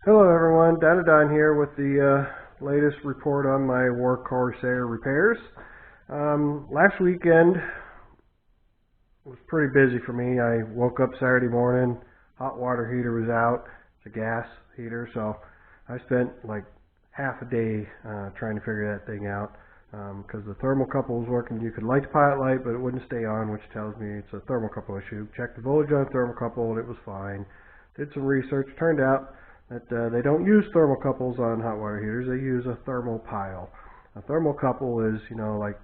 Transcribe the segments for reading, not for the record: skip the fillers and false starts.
Hello everyone, Don here with the latest report on my Corsair repairs. Last weekend was pretty busy for me. I woke up Saturday morning, hot water heater was out, it's a gas heater, so I spent like half a day trying to figure that thing out because the thermocouple was working. You could light the pilot light, but it wouldn't stay on, which tells me it's a thermocouple issue. Checked the voltage on the thermocouple and it was fine. Did some research, turned out that they don't use thermocouples on hot water heaters. They use a thermal pile. A thermocouple is, like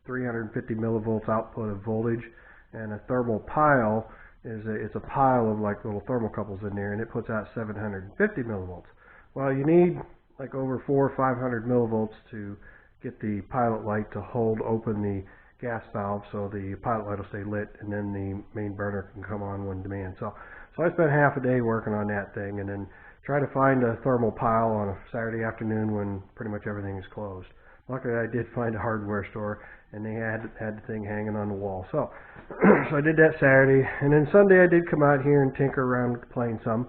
350 millivolts output of voltage, and a thermal pile is it's a pile of like little thermocouples in there, and it puts out 750 millivolts. Well, you need like over 400 or 500 millivolts to get the pilot light to hold open the gas valve so the pilot light will stay lit, and then the main burner can come on when demand. So I spent half a day working on that thing, and then try to find a thermal pile on a Saturday afternoon when pretty much everything is closed. Luckily, I did find a hardware store, and they had the thing hanging on the wall. So I did that Saturday, and then Sunday I did come out here and tinker around with the plane some,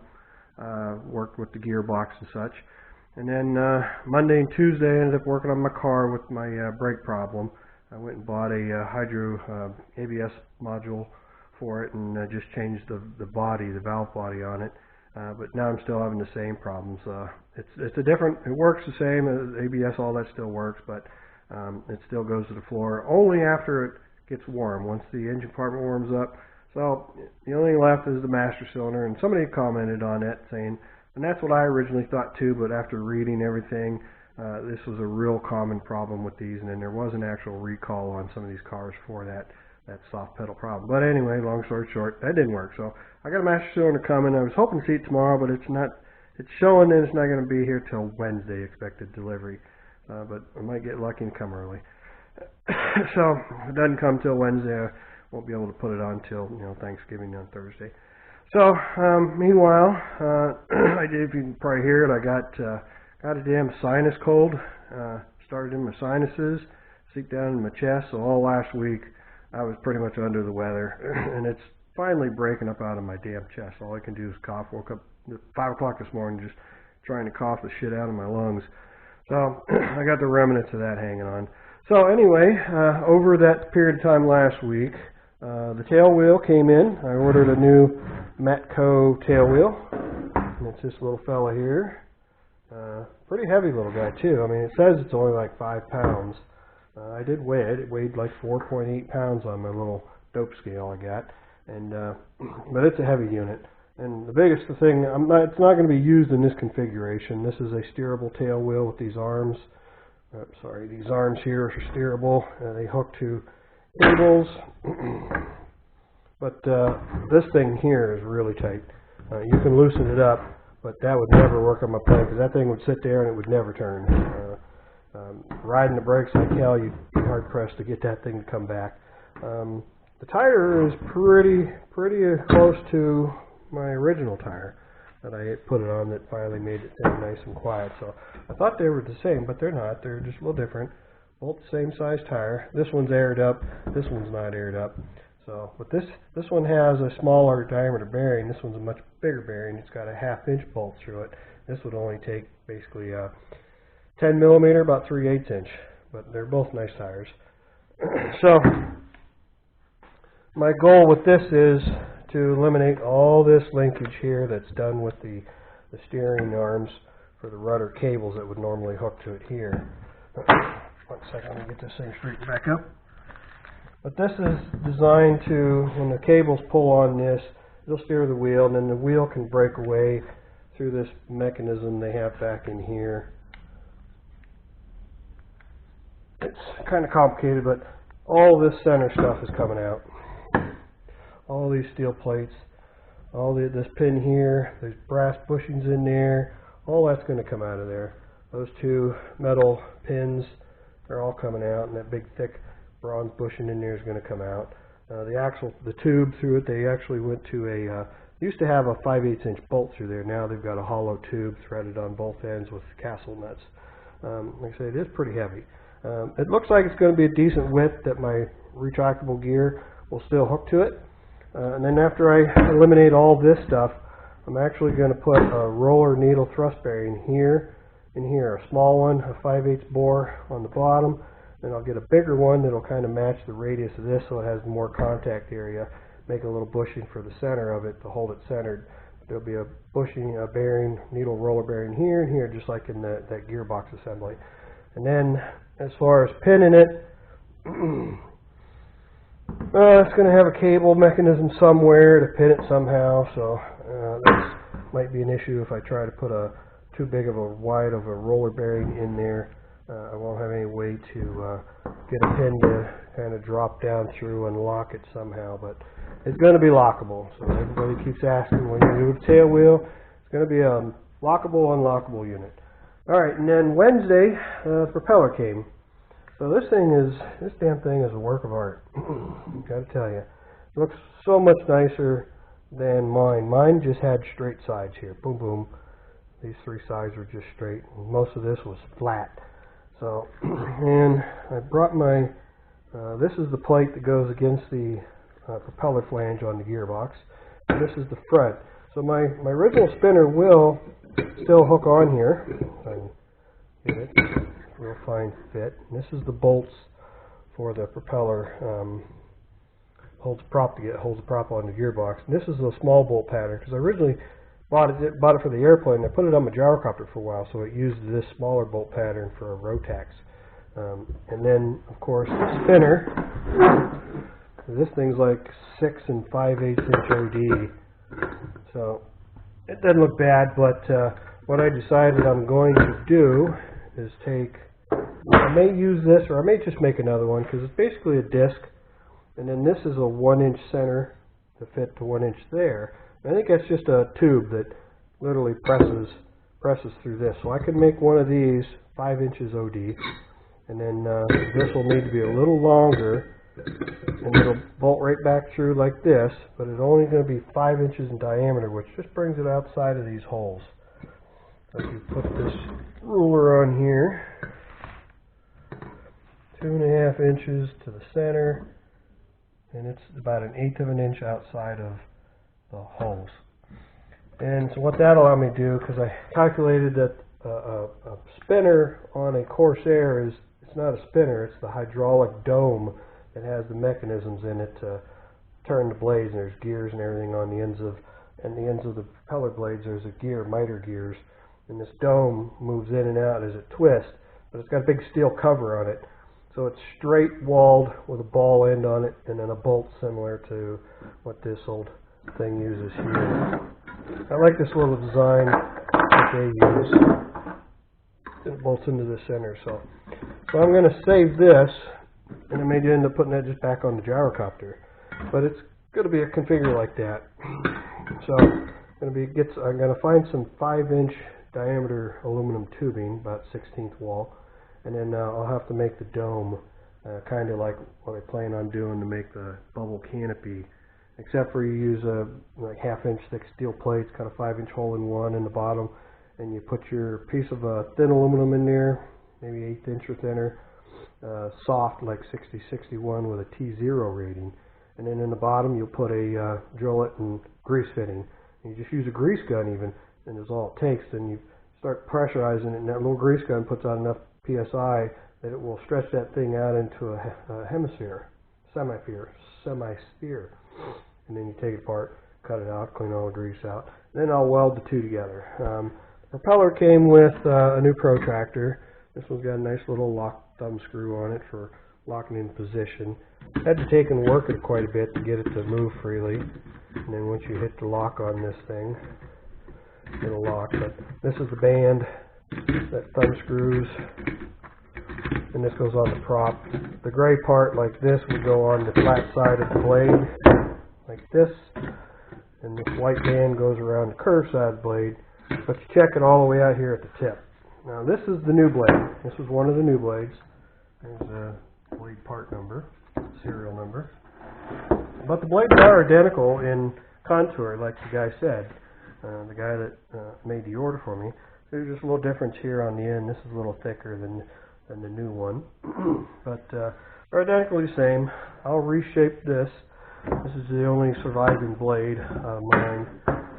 worked with the gearbox and such. And then Monday and Tuesday I ended up working on my car with my brake problem. I went and bought a hydro ABS module for it, and just changed the valve body on it. But now I'm still having the same problems. It's a different, it works the same, ABS, all that still works, but it still goes to the floor only after it gets warm, once the engine compartment warms up. So the only thing left is the master cylinder, and somebody commented on that saying, and that's what I originally thought too, but after reading everything, this was a real common problem with these, and then there was an actual recall on some of these cars for that soft pedal problem. But anyway, long story short, that didn't work. So I got a master cylinder coming. I was hoping to see it tomorrow, but it's showing that it's not going to be here till Wednesday, expected delivery. But I might get lucky and come early. So if it doesn't come till Wednesday, I won't be able to put it on till Thanksgiving on Thursday. So meanwhile, I did, if you can probably hear it, I got a damn sinus cold. Started in my sinuses, seeped down in my chest. So all last week I was pretty much under the weather, and it's finally breaking up out of my damn chest. All I can do is cough. Woke up at 5 o'clock this morning just trying to cough the shit out of my lungs. So I got the remnants of that hanging on. So anyway, over that period of time last week, the tail wheel came in. I ordered a new Matco tail wheel, and it's this little fella here. Pretty heavy little guy too. I mean, it says it's only like 5 pounds. I did weigh it. It weighed like 4.8 pounds on my little dope scale I got, and but it's a heavy unit. And the biggest thing, it's not going to be used in this configuration. This is a steerable tail wheel with these arms. These arms here are steerable. They hook to cables. But this thing here is really tight. You can loosen it up, but that would never work on my plane because that thing would sit there and it would never turn. Riding the brakes, I tell you'd be hard pressed to get that thing to come back. The tire is pretty close to my original tire that I put it on, that finally made it nice and quiet. So I thought they were the same, but they're not. They're just a little different. Both the same size tire. This one's aired up. This one's not aired up. So, but this one has a smaller diameter bearing. This one's a much bigger bearing. It's got a 1/2 inch bolt through it. This would only take basically 10 millimeter, about 3/8 inch. But they're both nice tires. So my goal with this is to eliminate all this linkage here that's done with the steering arms for the rudder cables that would normally hook to it here. 1 second, let me get this thing straightened back up. But this is designed to, when the cables pull on this, it'll steer the wheel, and then the wheel can break away through this mechanism they have back in here. It's kind of complicated, but all this center stuff is coming out. All these steel plates, this pin here, there's brass bushings in there, all that's going to come out of there. Those 2 metal pins are all coming out, and that big thick bronze bushing in there is going to come out. The tube through it, they actually went to used to have a 5/8 inch bolt through there. Now they've got a hollow tube threaded on both ends with castle nuts. Like I say, it is pretty heavy. It looks like it's going to be a decent width that my retractable gear will still hook to it. And then after I eliminate all this stuff, I'm actually going to put a roller needle thrust bearing here and here, a small one, a 5/8 bore on the bottom, and I'll get a bigger one that'll kind of match the radius of this so it has more contact area, make a little bushing for the center of it to hold it centered. There'll be a bushing, a bearing, needle roller bearing here and here, just like in that gearbox assembly. And then as far as pinning it, it's going to have a cable mechanism somewhere to pin it somehow, so that might be an issue if I try to put too big of a wide of a roller bearing in there. I won't have any way to get a pin to kind of drop down through and lock it somehow, but it's going to be lockable. So everybody keeps asking when you do a tail wheel, it's going to be a lockable, unlockable unit. Alright, and then Wednesday, the propeller came. So this damn thing is a work of art. Gotta tell you. It looks so much nicer than mine. Mine just had straight sides here. Boom, boom. These three sides were just straight. And most of this was flat. So, and I brought my, this is the plate that goes against the propeller flange on the gearbox. And this is the front. So my original spinner will still hook on here. If I can get it. Real fine fit. And this is the bolts for the propeller. Holds the prop on the gearbox. And this is a small bolt pattern because I originally bought it for the airplane. I put it on my gyrocopter for a while, so it used this smaller bolt pattern for a Rotax. And then, of course, the spinner. This thing's like 6 5/8 inch OD. So it doesn't look bad, but what I decided I'm going to do is I may use this, or I may just make another one, because it's basically a disc, and then this is a 1-inch center to fit to 1 inch there. I think that's just a tube that literally presses through this. So I could make one of these 5 inches OD, and then this will need to be a little longer, and it'll bolt right back through like this, but it's only going to be 5 inches in diameter, which just brings it outside of these holes. So if you put this ruler on here, 2.5 inches to the center, and it's about 1/8 of an inch outside of the holes. And so what that'll allow me to do, because I calculated that a spinner on a Corsair it's not a spinner, it's the hydraulic dome that has the mechanisms in it to turn the blades, and there's gears and everything on the ends of the propeller blades. There's a gear, miter gears, and this dome moves in and out as it twists, but it's got a big steel cover on it. So it's straight walled with a ball end on it, and then a bolt similar to what this old thing uses here. I like this little design that they use. It bolts into the center. So I'm going to save this, and I may end up putting that just back on the gyrocopter. But it's going to be a configure like that. So I'm going to find some 5-inch diameter aluminum tubing, about 1/16 wall. And then I'll have to make the dome kind of like what I plan on doing to make the bubble canopy, except for you use a like 1/2 inch thick steel plates, cut a 5-inch hole in one in the bottom, and you put your piece of thin aluminum in there, maybe 1/8 inch or thinner, soft like 6061 with a T0 rating, and then in the bottom you'll put a drillet and grease fitting. And you just use a grease gun even, and that's all it takes. Then you start pressurizing it, and that little grease gun puts out enough PSI that it will stretch that thing out into a semi-sphere, and then you take it apart, cut it out, clean all the grease out, then I'll weld the two together. The propeller came with a new protractor. This one's got a nice little lock thumb screw on it for locking in position. Had to take and work it quite a bit to get it to move freely, and then once you hit the lock on this thing, it'll lock. But this is the band that thumb screws, and this goes on the prop. The gray part, like this, would go on the flat side of the blade, like this, and this white band goes around the curved side of the blade, but you check it all the way out here at the tip. Now this is the new blade. This was one of the new blades. There's a blade part number, serial number. But the blades are identical in contour, like the guy said, the guy that made the order for me. There's just a little difference here on the end. This is a little thicker than the new one. But they're identically the same. I'll reshape this. This is the only surviving blade of mine.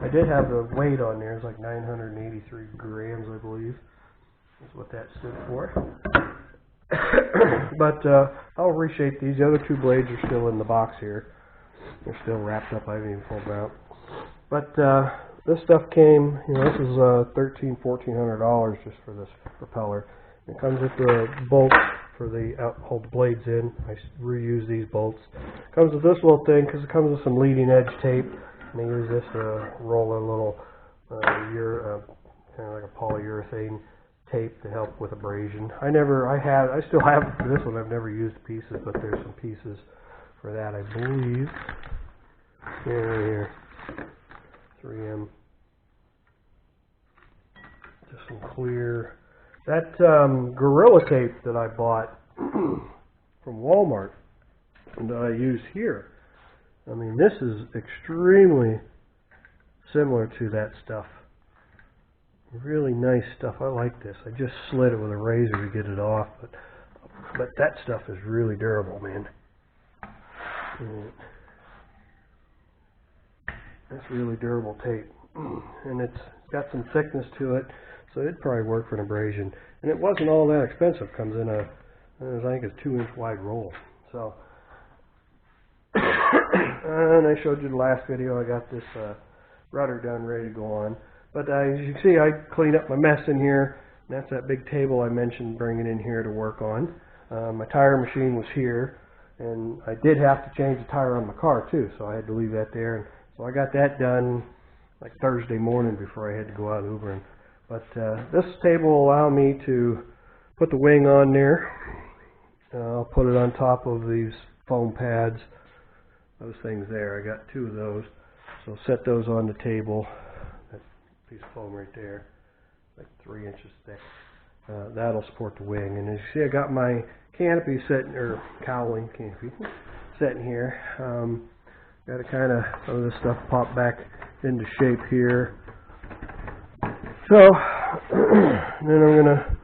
I did have the weight on there. It's like 983 grams, I believe. That's what that stood for. But I'll reshape these. The other two blades are still in the box here. They're still wrapped up. I haven't even pulled them out. But this stuff came, this is $1,400 just for this propeller. It comes with the bolts for the hold the blades in. I reuse these bolts. It comes with this little thing because it comes with some leading edge tape. And I use this to roll a little kind of like a polyurethane tape to help with abrasion. I still have this one. I've never used pieces, but there's some pieces for that, I believe. Here, 3M. Just some clear. That Gorilla tape that I bought from Walmart and that I use here. I mean, this is extremely similar to that stuff. Really nice stuff. I like this. I just slid it with a razor to get it off, but that stuff is really durable, man. That's really durable tape, and it's got some thickness to it, so it'd probably work for an abrasion. And it wasn't all that expensive. Comes in I think it's 2-inch wide roll. So, and I showed you the last video. I got this rudder done, ready to go on. But as you can see, I cleaned up my mess in here. And that's that big table I mentioned bringing in here to work on. My tire machine was here, and I did have to change the tire on my car too, so I had to leave that there. And so I got that done like Thursday morning before I had to go out Ubering. But this table will allow me to put the wing on there. I'll put it on top of these foam pads, those things there. I got 2 of those, so set those on the table. That piece of foam right there, like 3 inches thick. That'll support the wing. And as you see, I got my canopy sitting, or cowling canopy sitting here. Got to kind of some of this stuff pop back into shape here. So then I'm going to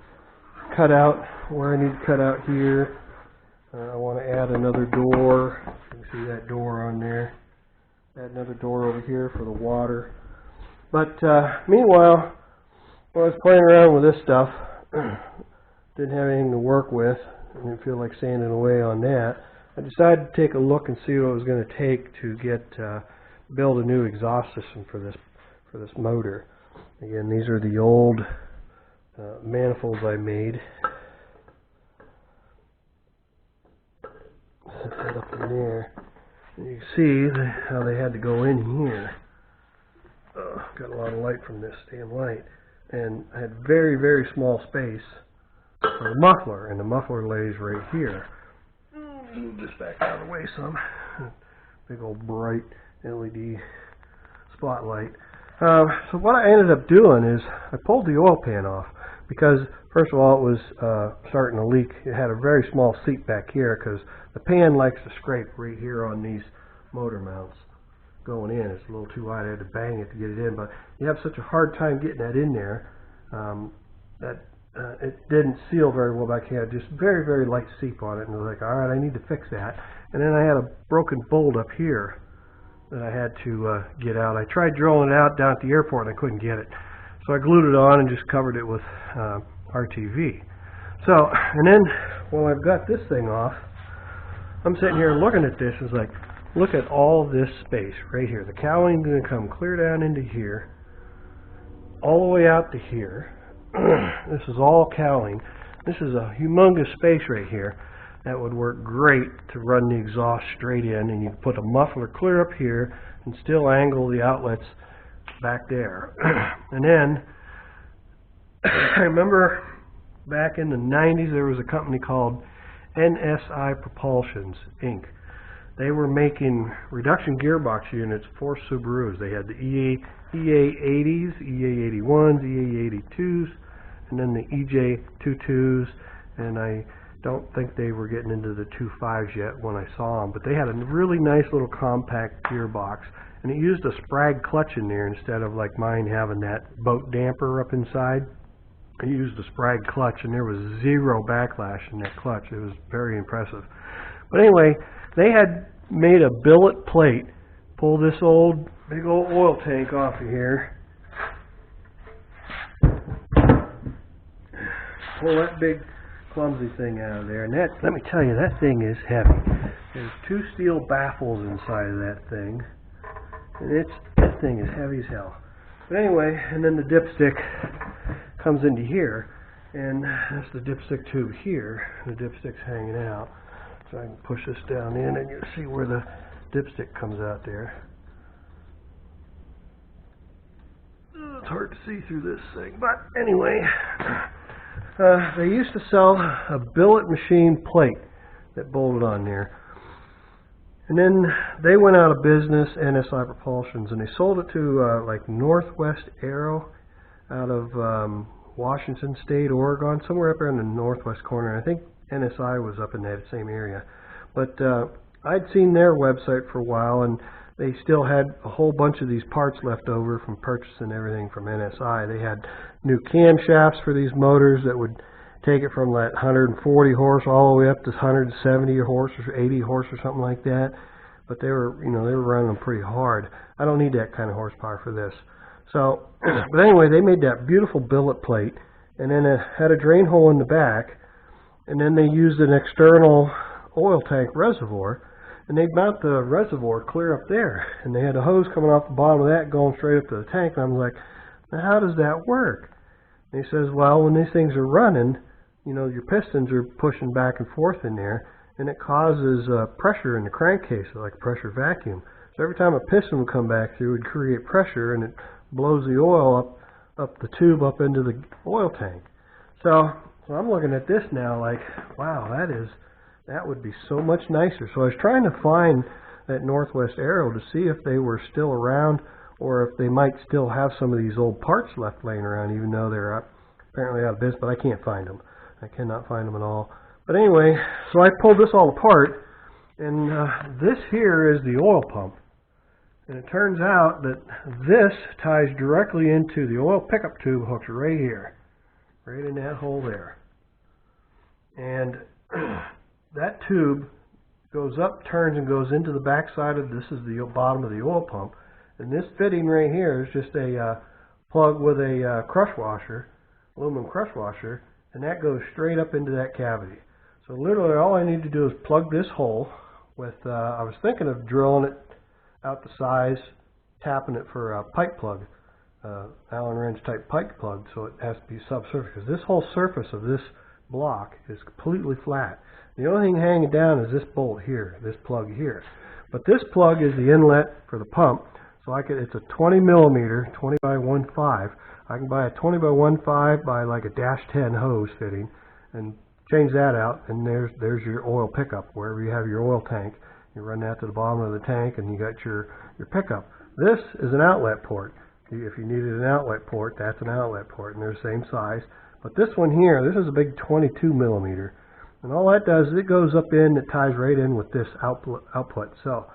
cut out where I need to cut out here. I want to add another door. You can see that door on there. Add another door over here for the water. But meanwhile, when I was playing around with this stuff, didn't have anything to work with. I didn't feel like sanding away on that. I decided to take a look and see what it was going to take to build a new exhaust system for this motor. Again, these are the old manifolds I made. Set that up in there. And you can see how they had to go in here. Got a lot of light from this damn light. And I had very, very small space for the muffler, and the muffler lays right here. Move this back out of the way some. Big old bright LED spotlight. So what I ended up doing is I pulled the oil pan off because, first of all, it was starting to leak. It had a very small seat back here because the pan likes to scrape right here on these motor mounts going in. It's a little too wide. I had to bang it to get it in, but you have such a hard time getting that in there that it didn't seal very well back here. Just very, very light seep on it, and I was like, all right, I need to fix that. And then I had a broken bolt up here that I had to get out. I tried drilling it out down at the airport, and I couldn't get it. So I glued it on and just covered it with RTV. So, and then while I've got this thing off, I'm sitting here looking at this. It's like, look at all this space right here. The cowling's going to come clear down into here, all the way out to here. This is all cowling. This is a humongous space right here that would work great to run the exhaust straight in, and you can put a muffler clear up here and still angle the outlets back there. And then I remember back in the 90s there was a company called NSI Propulsions Inc. They were making reduction gearbox units for Subarus. They had the EA80s, EA81s, EA82s, and then the EJ22s, and I don't think they were getting into the 25s yet when I saw them, but they had a really nice little compact gearbox, and it used a Sprag clutch in there instead of like mine having that boat damper up inside. I used a Sprag clutch, and there was zero backlash in that clutch. It was very impressive. But anyway, they had made a billet plate. Pull this old big old oil tank off of here. Pull that big clumsy thing out of there, and that, let me tell you, that thing is heavy. There's 2 steel baffles inside of that thing, and that thing is heavy as hell. But anyway, and then the dipstick comes into here, and that's the dipstick tube here. The dipstick's hanging out, so I can push this down in, and you see where the dipstick comes out there. It's hard to see through this thing, but anyway, they used to sell a billet machine plate that bolted on there. And then they went out of business, NSI Propulsions, and they sold it to like Northwest Aero out of Washington State, Oregon, somewhere up there in the northwest corner. I think NSI was up in that same area. But I'd seen their website for a while, and they still had a whole bunch of these parts left over from purchasing everything from NSI. They had new camshafts for these motors that would take it from that 140 horse all the way up to 170 horse or 80 horse or something like that. But they were, they were running them pretty hard. I don't need that kind of horsepower for this. So, but anyway, they made that beautiful billet plate, and then it had a drain hole in the back, and then they used an external oil tank reservoir, and they'd mount the reservoir clear up there, and they had a hose coming off the bottom of that going straight up to the tank. And I'm like, now how does that work? And he says, well, when these things are running, your pistons are pushing back and forth in there, and it causes pressure in the crankcase, like a pressure vacuum. So every time a piston would come back through, it would create pressure, and it blows the oil up the tube up into the oil tank. So I'm looking at this now like, wow, that would be so much nicer. So I was trying to find that Northwest Aero to see if they were still around, or if they might still have some of these old parts left laying around, even though they're apparently out of business, but I can't find them. I cannot find them at all. But anyway, so I pulled this all apart, and this here is the oil pump. And it turns out that this ties directly into the oil pickup tube hooks right here, right in that hole there. And that tube goes up, turns, and goes into the back side of this is the bottom of the oil pump. And this fitting right here is just a plug with a crush washer, aluminum crush washer, and that goes straight up into that cavity. So literally all I need to do is plug this hole with, I was thinking of drilling it out the size, tapping it for a pipe plug, Allen wrench type pipe plug, so it has to be subsurface, because this whole surface of this block is completely flat. The only thing hanging down is this bolt here, this plug here. But this plug is the inlet for the pump, so it's a 20 millimeter, 20 by 1.5. I can buy a 20 by 1.5 by like a -10 hose fitting, and change that out, and there's your oil pickup. Wherever you have your oil tank, you run that to the bottom of the tank, and you got your pickup. This is an outlet port. If you needed an outlet port, that's an outlet port, and they're the same size. But this one here, this is a big 22 millimeter. And all that does is it goes up in, it ties right in with this output. So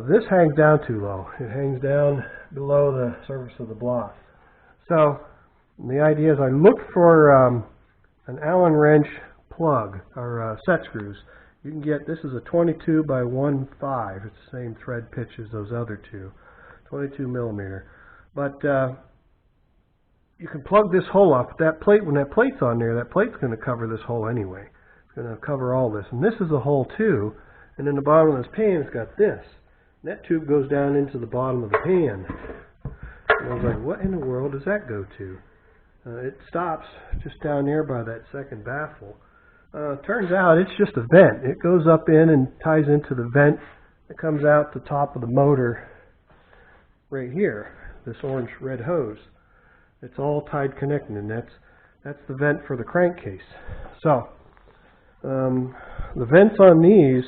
this hangs down too low. It hangs down below the surface of the block. So the idea is I looked for an Allen wrench plug or set screws. You can get, this is a 22 by 1.5. It's the same thread pitch as those other two, 22 millimeter. But you can plug this hole off. That plate, when that plate's on there, that plate's going to cover this hole anyway. It's going to cover all this. And this is a hole too. And in the bottom of this pan, it's got this. And that tube goes down into the bottom of the pan. And I was like, what in the world does that go to? It stops just down there by that second baffle. Turns out it's just a vent. It goes up in and ties into the vent that comes out the top of the motor right here, this orange red hose. It's all tied connecting, and that's the vent for the crankcase. So the vents on these,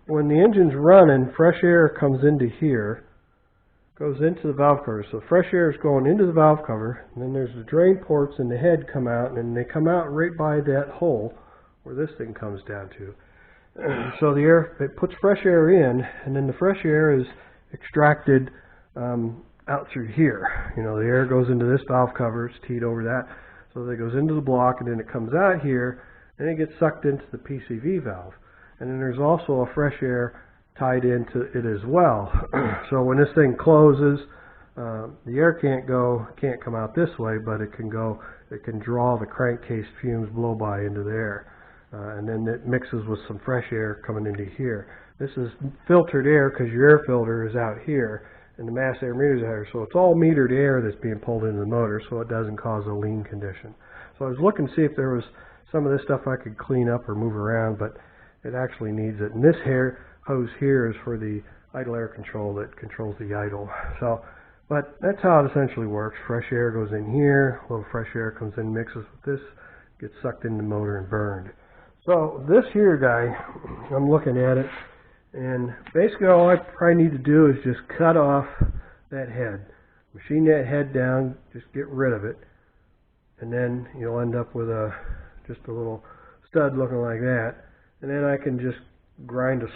when the engine's running, fresh air comes into here, goes into the valve cover. So fresh air is going into the valve cover, and then there's the drain ports and the head come out, and they come out right by that hole where this thing comes down to. So the air, it puts fresh air in, and then the fresh air is extracted out through here. The air goes into this valve cover, it's teed over that, so it goes into the block, and then it comes out here, and it gets sucked into the PCV valve. And then there's also a fresh air tied into it as well. So when this thing closes, the air can't come out this way, but it can draw the crankcase fumes blow by into there. And then it mixes with some fresh air coming into here. This is filtered air because your air filter is out here and the mass air meter is out here. So it's all metered air that's being pulled into the motor so it doesn't cause a lean condition. So I was looking to see if there was some of this stuff I could clean up or move around, but it actually needs it. And this hose here is for the idle air control that controls the idle. So, but that's how it essentially works. Fresh air goes in here, a little fresh air comes in, mixes with this, gets sucked in the motor and burned. So this here guy, I'm looking at it, and basically all I probably need to do is just cut off that head. Machine that head down, just get rid of it, and then you'll end up with just a little stud looking like that. And then I can just grind a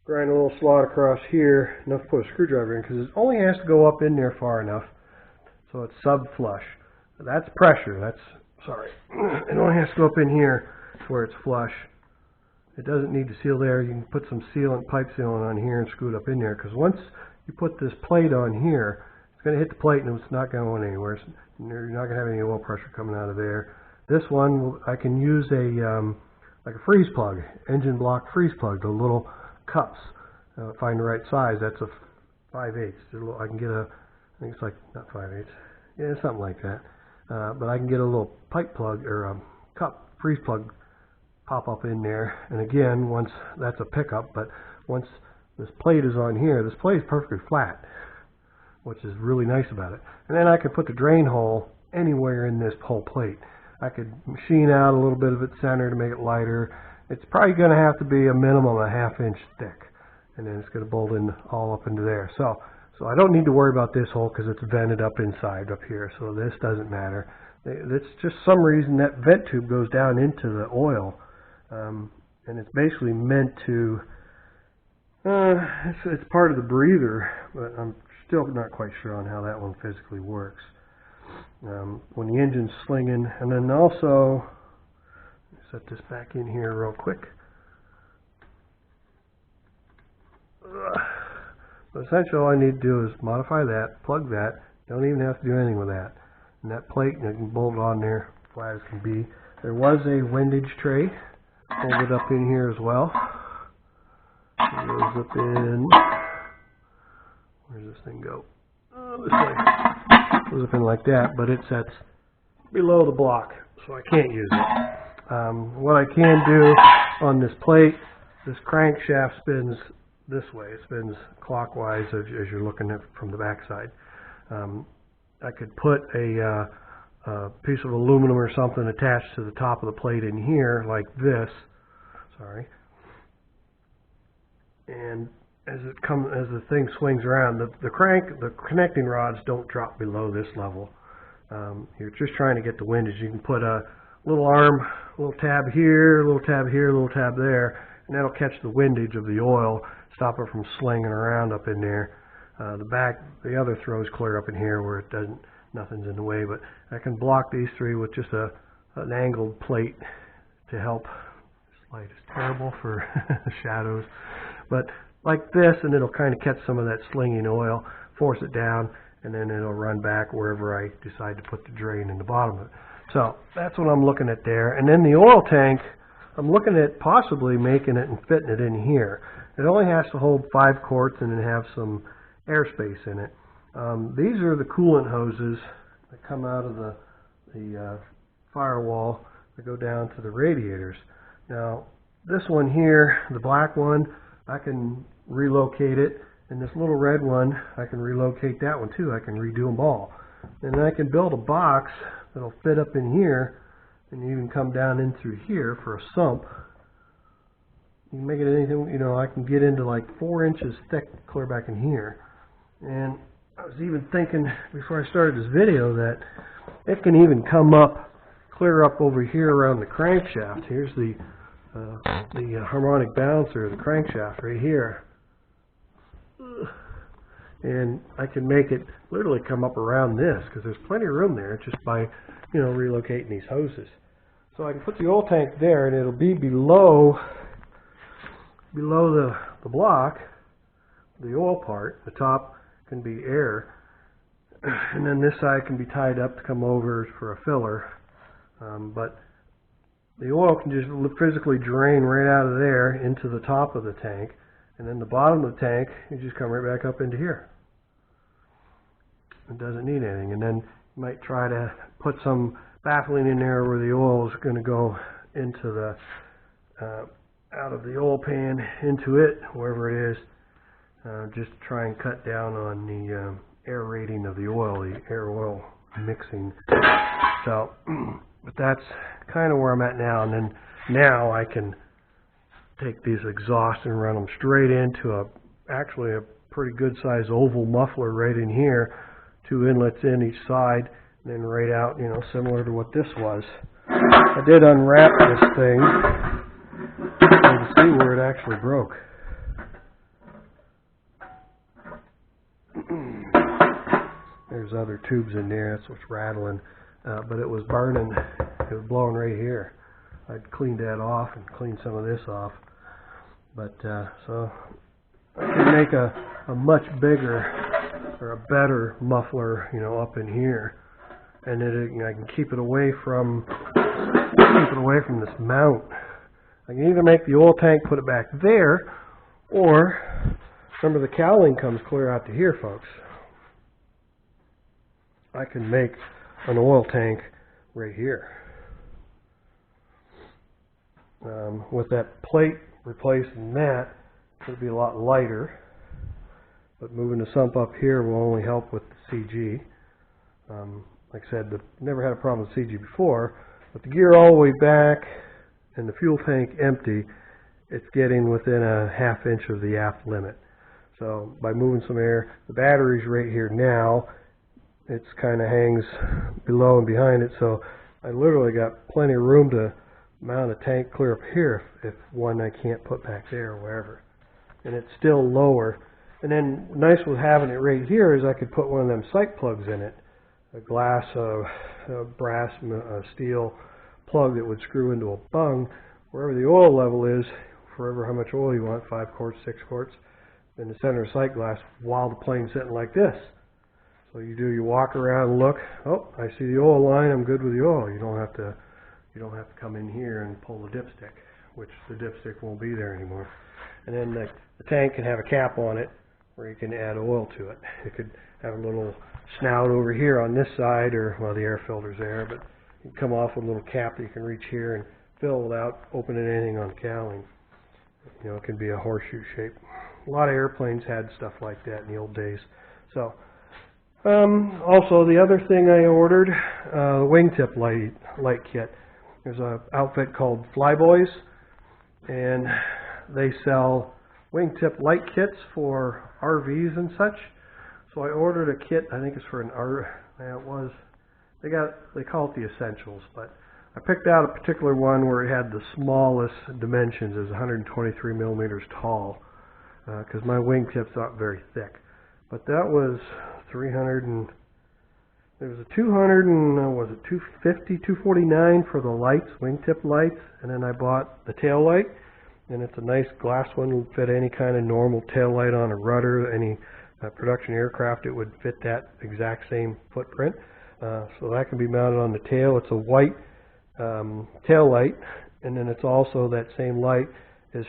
little slot across here, enough to put a screwdriver in, because it only has to go up in there far enough so it's sub-flush. That's pressure, it only has to go up in here to where it's flush. It doesn't need to seal there. You can put some sealant, pipe sealant on here and screw it up in there, because once you put this plate on here, it's going to hit the plate and it's not going anywhere. You're not going to have any oil pressure coming out of there. This one, I can use like a freeze plug, engine block freeze plug, the little cups. Find the right size. That's a 5/8. I can get I think it's like, not 5/8. Yeah, something like that. But I can get a little pipe plug or a cup freeze plug pop up in there. And again, once that's a pickup, but once this plate is on here, this plate is perfectly flat, which is really nice about it. And then I could put the drain hole anywhere in this whole plate. I could machine out a little bit of its center to make it lighter. It's probably going to have to be a minimum a 1/2 inch thick, and then it's going to bolt in all up into there. So I don't need to worry about this hole because it's vented up inside up here, so this doesn't matter. It's just some reason that vent tube goes down into the oil, and it's basically meant to, it's part of the breather, but I'm still not quite sure on how that one physically works. When the engine's slinging, and then also, set this back in here real quick. But essentially all I need to do is modify that, plug that, don't even have to do anything with that. And that plate, I can bolt it on there, flat as can be. There was a windage tray, folded up in here as well. It goes up in, where's this thing go? This way. It goes up in like that, but it sets below the block, so I can't use it. What I can do on this plate, this crankshaft spins this way. It spins clockwise as you're looking at it from the backside. I could put a piece of aluminum or something attached to the top of the plate in here like this. Sorry. And as the thing swings around, the connecting rods don't drop below this level. You're just trying to get the windage. You can put a little arm, a little tab here, a little tab here, a little tab there, and that'll catch the windage of the oil, stop it from slinging around up in there. The other throws clear up in here where it doesn't, nothing's in the way, but I can block these three with just an angled plate to help. This light is terrible for shadows, but like this, and it'll kind of catch some of that slinging oil, force it down, and then it'll run back wherever I decide to put the drain in the bottom of it. So that's what I'm looking at there. And then the oil tank, I'm looking at possibly making it and fitting it in here. It only has to hold 5 quarts and then have some airspace in it. These are the coolant hoses that come out of the firewall that go down to the radiators. Now this one here, the black one, I can relocate it, and this little red one, I can relocate that one too. I can redo them all. And then I can build a box that'll fit up in here, and you can come down in through here for a sump. You can make it anything, you know, I can get into like 4 inches thick clear back in here. And I was even thinking before I started this video that it can even come up, clear up over here around the crankshaft. Here's the harmonic balancer, the crankshaft right here. And I can make it literally come up around this because there's plenty of room there just by, you know, relocating these hoses. So I can put the oil tank there and it'll be below below the block, the oil part, the top can be air, and then this side can be tied up to come over for a filler. But the oil can just physically drain right out of there into the top of the tank, and then the bottom of the tank, you just come right back up into here. It doesn't need anything. And then you might try to put some baffling in there where the oil is going to go into the out of the oil pan into it, wherever it is, just to try and cut down on the air rating of the oil, the air-oil mixing. So, but that's kind of where I'm at now. And then now I can take these exhausts and run them straight into actually a pretty good sized oval muffler right in here, 2 inlets in each side, and then right out, you know, similar to what this was. I did unwrap this thing to see where it actually broke. There's other tubes in there, that's what's rattling, but it was burning, it was blowing right here. I'd cleaned that off and cleaned some of this off, but so I can make a much bigger or a better muffler, you know, up in here, and then I can keep it away from this mount. I can either make the oil tank, put it back there, or remember the cowling comes clear out to here, folks. I can make an oil tank right here. With that plate replacing that, it'll be a lot lighter. But moving the sump up here will only help with the CG. Like I said, never had a problem with CG before, but the gear all the way back and the fuel tank empty, it's getting within a ½ inch of the aft limit. So by moving some air, the battery's right here now. It's kind of hangs below and behind it, so I literally got plenty of room to mount a tank clear up here if one I can't put back there or wherever. And it's still lower. And then nice with having it right here is I could put one of them sight plugs in it, a glass, brass, steel plug that would screw into a bung wherever the oil level is, forever how much oil you want, 5 quarts, 6 quarts, in the center of sight glass while the plane's sitting like this. So you walk around and look, oh, I see the oil line, I'm good with the oil. You don't have to come in here and pull the dipstick, which the dipstick won't be there anymore. And then the tank can have a cap on it where you can add oil to it. It could have a little snout over here on this side, or, well, the air filter's there, but you can come off with a little cap that you can reach here and fill without opening anything on cowling. You know, it can be a horseshoe shape. A lot of airplanes had stuff like that in the old days. So, also the other thing I ordered, the wingtip light kit. There's an outfit called Flyboys, and they sell wingtip light kits for RVs and such. So I ordered a kit, I think it's for an RV, they call it the Essentials, but I picked out a particular one where it had the smallest dimensions, it was 123 millimeters tall, because my wingtip's not very thick. But that was there was a 200 and, was it 250, 249 for the lights, wingtip lights, and then I bought the tail light, and it's a nice glass one, would fit any kind of normal tail light on a rudder, any production aircraft, it would fit that exact same footprint. So that can be mounted on the tail. It's a white tail light, and then it's also that same light is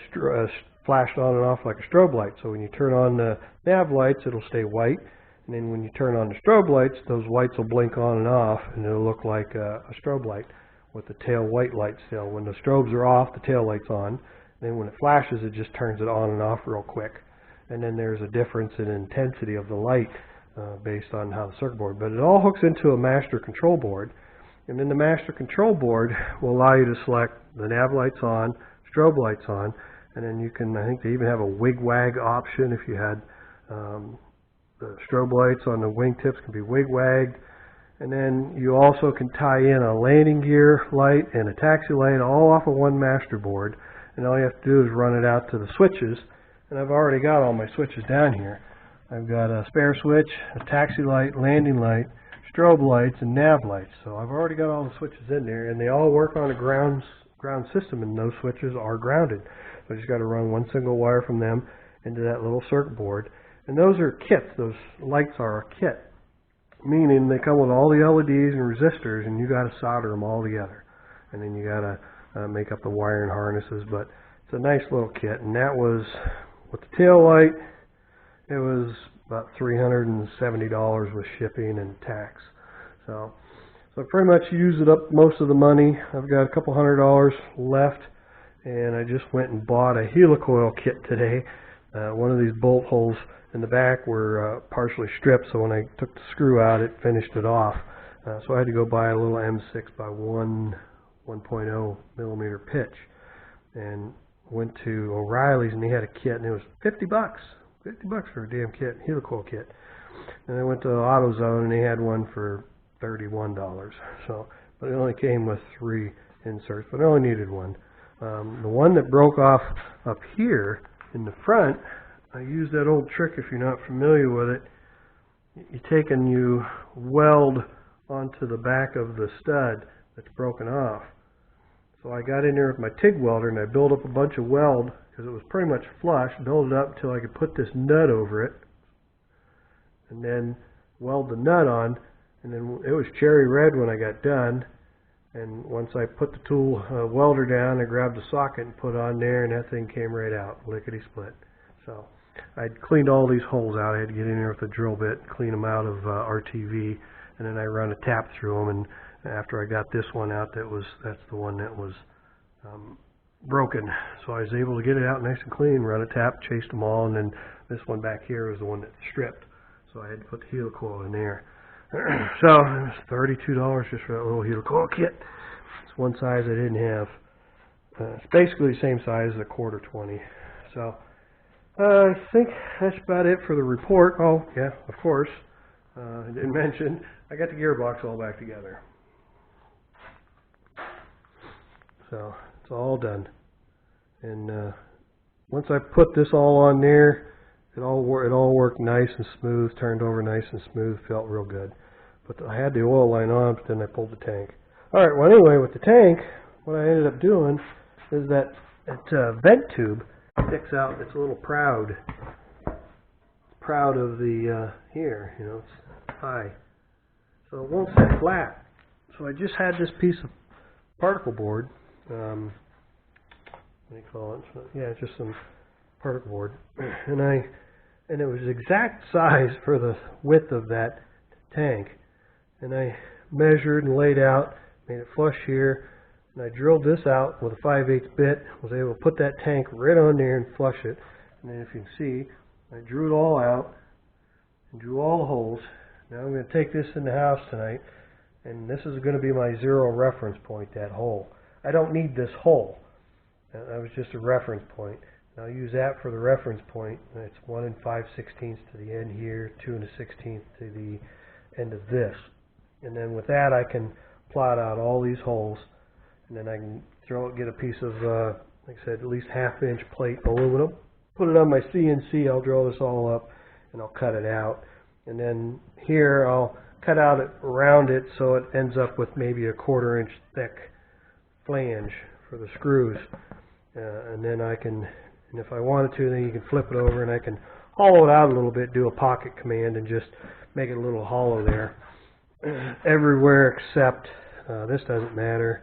flashed on and off like a strobe light. So when you turn on the nav lights, it'll stay white. And then when you turn on the strobe lights, those lights will blink on and off, and it'll look like a strobe light with the tail white light still. When the strobes are off, the tail light's on. Then when it flashes, it just turns it on and off real quick. And then there's a difference in intensity of the light based on how the circuit board. But it all hooks into a master control board. And then the master control board will allow you to select the nav lights on, strobe lights on, and then you can, I think they even have a wig-wag option if you had the strobe lights on the wingtips can be wig-wagged. And then you also can tie in a landing gear light and a taxi light all off of one master board. And all you have to do is run it out to the switches. And I've already got all my switches down here. I've got a spare switch, a taxi light, landing light, strobe lights, and nav lights. So I've already got all the switches in there, and they all work on a ground system, and those switches are grounded. So I just got to run one single wire from them into that little circuit board. And those are kits. Those lights are a kit, meaning they come with all the LEDs and resistors, and you got to solder them all together. And then you got to make up the wiring harnesses. But it's a nice little kit. And that was, with the tail light, it was about $370 with shipping and tax. So I pretty much used it up most of the money. I've got a couple $100 left, and I just went and bought a helicoil kit today. One of these bolt holes in the back were partially stripped, so when I took the screw out, it finished it off. So I had to go buy a little M6 by 1.0 millimeter pitch, and went to O'Reilly's, and they had a kit, and it was $50. $50 for a damn kit, helicoil kit. And I went to AutoZone, and they had one for $31. So, but it only came with 3 inserts, but I only needed one. The one that broke off up here in the front, I used that old trick. If you're not familiar with it, you take and you weld onto the back of the stud that's broken off. So I got in there with my TIG welder, and I built up a bunch of weld because it was pretty much flush, build it up until I could put this nut over it, and then weld the nut on. And then it was cherry red when I got done. And once I put the tool welder down, I grabbed the socket and put it on there, and that thing came right out, lickety split. So I'd cleaned all these holes out. I had to get in there with a drill bit, clean them out of RTV, and then I run a tap through them. And after I got this one out, that's the one that was broken. So I was able to get it out nice and clean, run a tap, chased them all, and then this one back here was the one that stripped. So I had to put the helicoil in there. So it was $32 just for that little helicoil kit. It's one size I didn't have. It's basically the same size as a quarter 20. So I think that's about it for the report. Oh yeah, of course, I didn't mention I got the gearbox all back together. So it's all done. And once I put this all on there, it all worked nice and smooth, turned over nice and smooth, felt real good. But I had the oil line on, but then I pulled the tank. Alright, well anyway, with the tank, what I ended up doing is that vent tube sticks out. It's a little proud of the, here, you know, it's high. So it won't sit flat. So I just had this piece of particle board, what do you call it? So, yeah, just some particle board. And it was exact size for the width of that tank. And I measured and laid out, made it flush here, and I drilled this out with a 5/8 bit, was able to put that tank right on there and flush it. And then if you can see, I drew it all out and drew all the holes. Now I'm going to take this in the house tonight, and this is going to be my 0 reference point, that hole. I don't need this hole. That was just a reference point. I'll use that for the reference point. It's 1 5/16 to the end here, 2 1/16 to the end of this. And then with that, I can plot out all these holes, and then I can get a piece of, like I said, at least 1/2 inch plate aluminum, put it on my CNC. I'll draw this all up, and I'll cut it out. And then here, I'll cut out it around it so it ends up with maybe a 1/4 inch thick flange for the screws. And then I can, and if I wanted to, then you can flip it over and I can hollow it out a little bit, do a pocket command, and just make it a little hollow there. Everywhere except, this doesn't matter.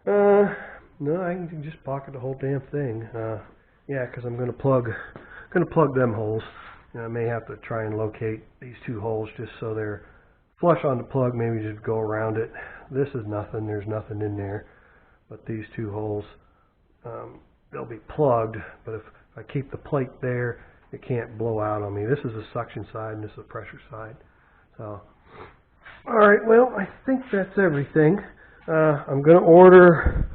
No, I can just pocket the whole damn thing. Yeah, because I'm going to plug them holes. I may have to try and locate these 2 holes just so they're flush on the plug, maybe just go around it. This is nothing, there's nothing in there. But these 2 holes, they'll be plugged, but if I keep the plate there, it can't blow out on me. This is a suction side and this is a pressure side. So, alright, well, I think that's everything. I'm going to order,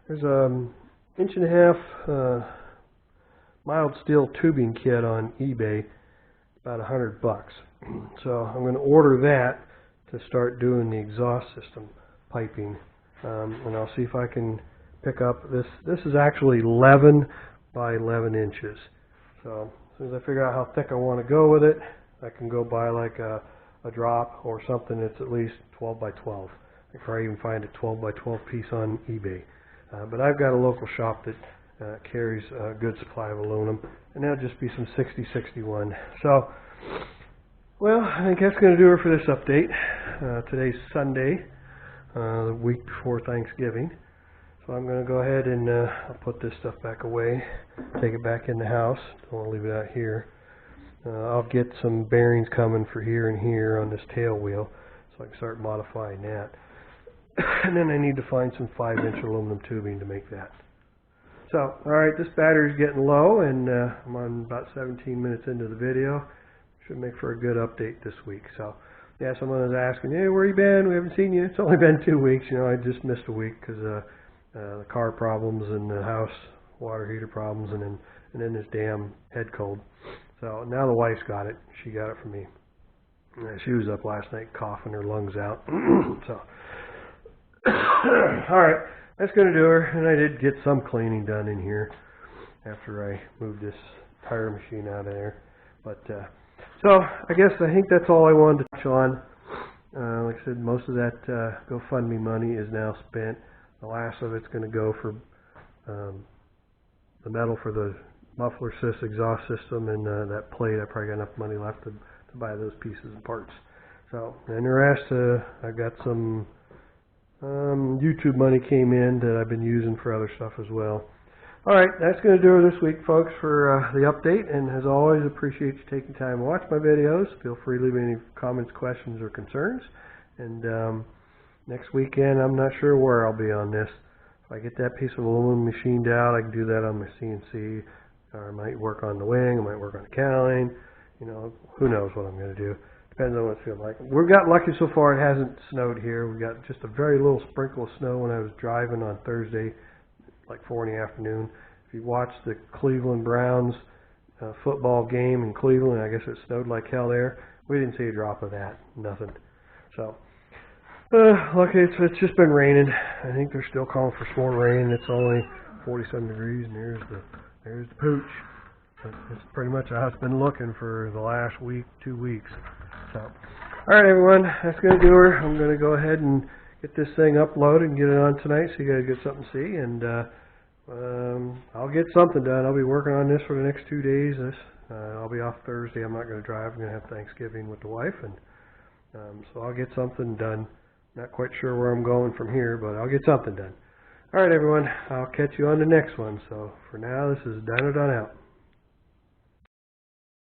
there's an 1.5 inch mild steel tubing kit on eBay, about $100. So I'm going to order that to start doing the exhaust system piping. And I'll see if I can pick up this. This is actually 11 by 11 inches. So as soon as I figure out how thick I want to go with it, I can go buy like a drop or something that's at least 12 by 12. I can probably even find a 12 by 12 piece on eBay. But I've got a local shop that carries a good supply of aluminum, and that'll just be some 6061. So, well, I think that's going to do it for this update. Today's Sunday, the week before Thanksgiving. So I'm going to go ahead and I'll put this stuff back away, take it back in the house. Don't want to leave it out here. I'll get some bearings coming for here and here on this tail wheel, so I can start modifying that. And then I need to find some 5-inch aluminum tubing to make that. So, alright, this battery's getting low, and I'm on about 17 minutes into the video. Should make for a good update this week. So, yeah, someone was asking, hey, where you been? We haven't seen you. It's only been 2 weeks. You know, I just missed a week because the car problems and the house water heater problems, and then this damn head cold. So now the wife's got it. She got it from me. She was up last night coughing her lungs out. So, alright, that's going to do her. And I did get some cleaning done in here after I moved this tire machine out of there. But, so I think that's all I wanted to touch on. Like I said, most of that GoFundMe money is now spent. The last of it's going to go for the metal for the muffler exhaust system, and that plate. I probably got enough money left to buy those pieces and parts. So, and the rest, I got some YouTube money came in that I've been using for other stuff as well. Alright, that's going to do it this week, folks, for the update. And as always, appreciate you taking time to watch my videos. Feel free to leave any comments, questions, or concerns. And next weekend, I'm not sure where I'll be on this. If I get that piece of aluminum machined out, I can do that on my CNC. Or I might work on the wing, I might work on the cowling. You know, who knows what I'm going to do. Depends on what it feels like. We've got lucky so far, it hasn't snowed here. We got just a very little sprinkle of snow when I was driving on Thursday, like 4 in the afternoon. If you watched the Cleveland Browns football game in Cleveland, I guess it snowed like hell there. We didn't see a drop of that. Nothing. So, lucky it's just been raining. I think they're still calling for some more rain. It's only 47 degrees, and there's the pooch. It's pretty much how it's been looking for the last week, 2 weeks. So, alright everyone, that's going to do her. I'm going to go ahead and get this thing uploaded and get it on tonight so you guys get something to see. And I'll get something done. I'll be working on this for the next 2 days. I'll be off Thursday. I'm not going to drive. I'm going to have Thanksgiving with the wife. And so I'll get something done. Not quite sure where I'm going from here, but I'll get something done. Alright everyone, I'll catch you on the next one. So for now, this is Dino Don out.